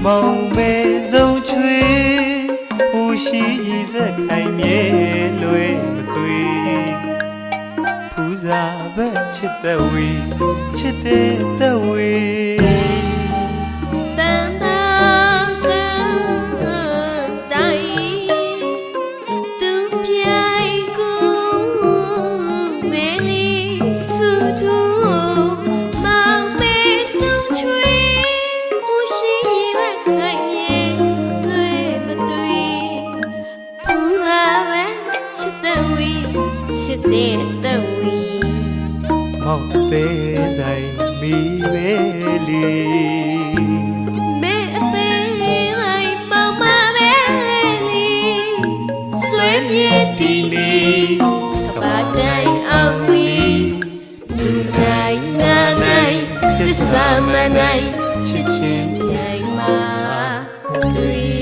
မောင်မဲဆုံးချွေဟိုရှိရည်စက်ခိုင်မြဲလွယ်မသွေဖူးစာဘက်ချစ်တဲ့ဝေချစ်တဲ့တဝေတန်တာကတိုင်သူပြိုင်ကိုမဲလေးစုသူမောင်မဲဆုံးချွေဟိုရှိရည်ခိုင်မြဲလွယ်မသွေဖူးလာပဲချစ်တဲ့ဝေချစ်တဲ့တဝေမောင်သေးဆိုင်မိပဲလီမဲအသေးလိုက်မောင်မပဲလီဆွေမြေတီနေကဘာတိုင်းအောင်ဝီလူတိုင်းနာနိုင်သစ္စာမနိုင်ချစ်ချင်းနိုင်မှာတွေ့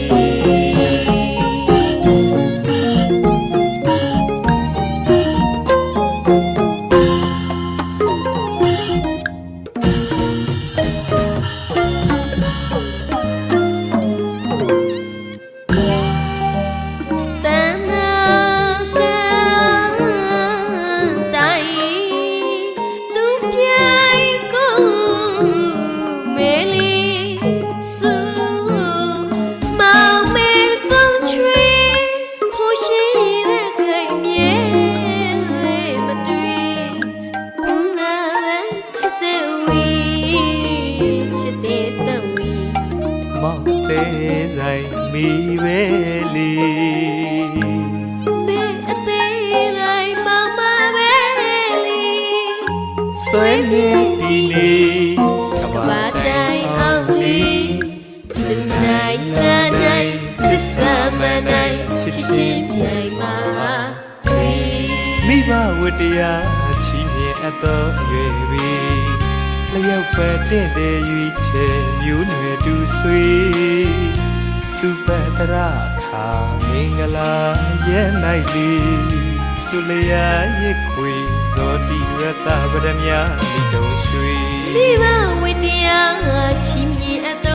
မောင်သေးဆိုင်မိပဲလီမဲအသေးလိုက်မောင်မပဲလီဆွေမြေတီနေကဘာတိုင်းအောင်လီလူနိုင်နာနိုင်သစ္စာမနိုင်ချစ်ချင်းမြိုင်မှာတွေ့မိဘဝတ္တရားချီးမြှင့်အပ်သောအရွယ်ပြီလျောက်ပဲတင့်တယ်ရွေးချယ်မျိုးနွယ်တူဆွေသူပတ်တရခါမင်္ဂလာရဲ့နိုင်လီဆုလျာရစ်ခွေဇောတိရတဗဒမြမိတုံရွှေမိဘဝတ္တရားချီးမြှင့်အပ်